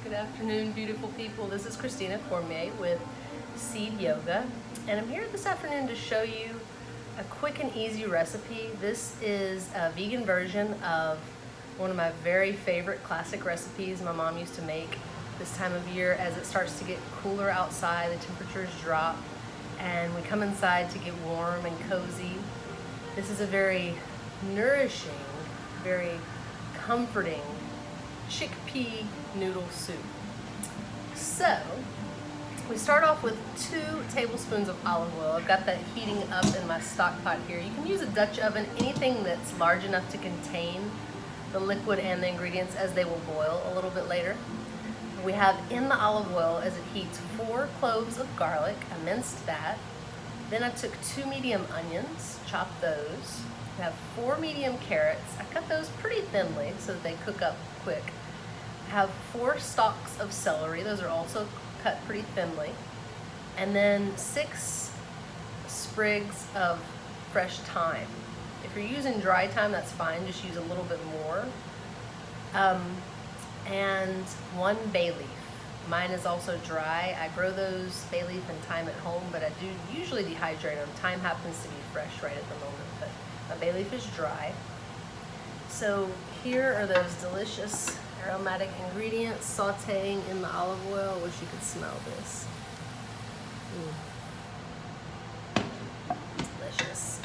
Good afternoon, beautiful people. This is Christina Cormier with Seed Yoga, and I'm here this afternoon to show you a quick and easy recipe. This is a vegan version of one of my very favorite classic recipes my mom used to make this time of year as it starts to get cooler outside, the temperatures drop, and we come inside to get warm and cozy. This is a very nourishing, very comforting chickpea noodle soup. So we start off with 2 tablespoons of olive oil. I've got that heating up in my stock pot here. You can use a Dutch oven, anything that's large enough to contain the liquid and the ingredients as they will boil a little bit later. We have in the olive oil as it heats 4 cloves of garlic. I minced that. Then I took 2 medium onions, chopped those. I have 4 medium carrots. I cut those pretty thinly so that they cook up quick. I have 4 stalks of celery. Those are also cut pretty thinly. And then 6 sprigs of fresh thyme. If you're using dry thyme, that's fine. Just use a little bit more. And 1 bay leaf. Mine is also dry. I grow those bay leaf and thyme at home, but I do usually dehydrate them. Thyme happens to be fresh right at the moment, but my bay leaf is dry. So here are those delicious aromatic ingredients sauteing in the olive oil. I wish you could smell this. Delicious.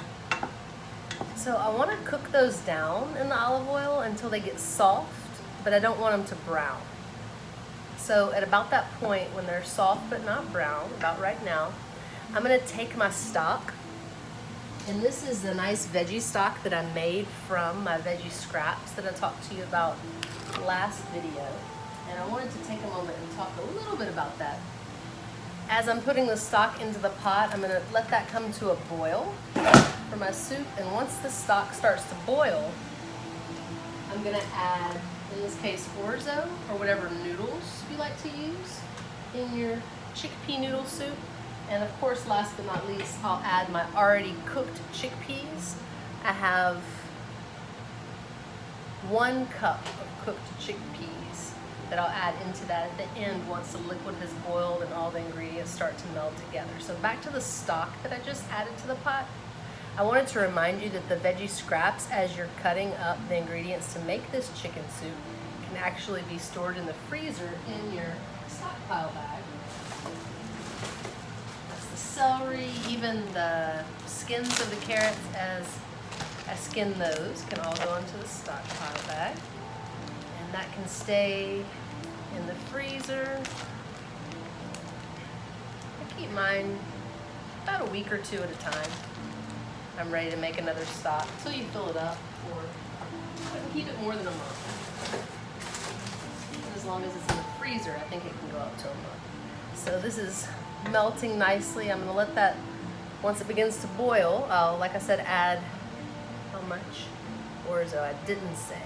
So I want to cook those down in the olive oil until they get soft, but I don't want them to brown. So at about that point when they're soft but not brown, about right now, I'm going to take my stock. And this is a nice veggie stock that I made from my veggie scraps that I talked to you about last video. And I wanted to take a moment and talk a little bit about that. As I'm putting the stock into the pot, I'm going to let that come to a boil for my soup. And once the stock starts to boil, I'm going to add, in this case, orzo or whatever noodles you like to use in your chickpea noodle soup. And of course, last but not least, I'll add my already cooked chickpeas. I have 1 cup of cooked chickpeas that I'll add into that at the end once the liquid has boiled and all the ingredients start to meld together. So back to the stock that I just added to the pot. I wanted to remind you that the veggie scraps, as you're cutting up the ingredients to make this chicken soup, can actually be stored in the freezer in your stockpile bag. That's the celery, even the skins of the carrots, as I skin those, can all go into the stockpile bag. And that can stay in the freezer. I keep mine about a week or 2 at a time. I'm ready to make another stock until you fill it up, or I can keep it more than a month. And as long as it's in the freezer, I think it can go up to a month. So this is melting nicely. I'm going to let that, once it begins to boil, I'll, like I said, add how much orzo? I didn't say.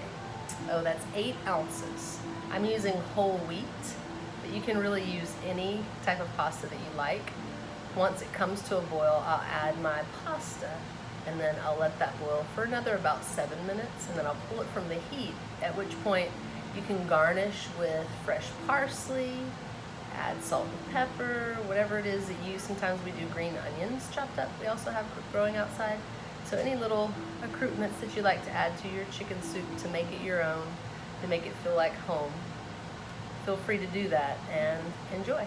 Oh, that's 8 ounces. I'm using whole wheat, but you can really use any type of pasta that you like. Once it comes to a boil, I'll add my pasta, and then I'll let that boil for another about 7 minutes, and then I'll pull it from the heat, at which point you can garnish with fresh parsley, add salt and pepper, whatever it is that you use. Sometimes we do green onions chopped up. We also have growing outside. So any little accoutrements that you like to add to your chicken soup to make it your own, to make it feel like home, feel free to do that and enjoy.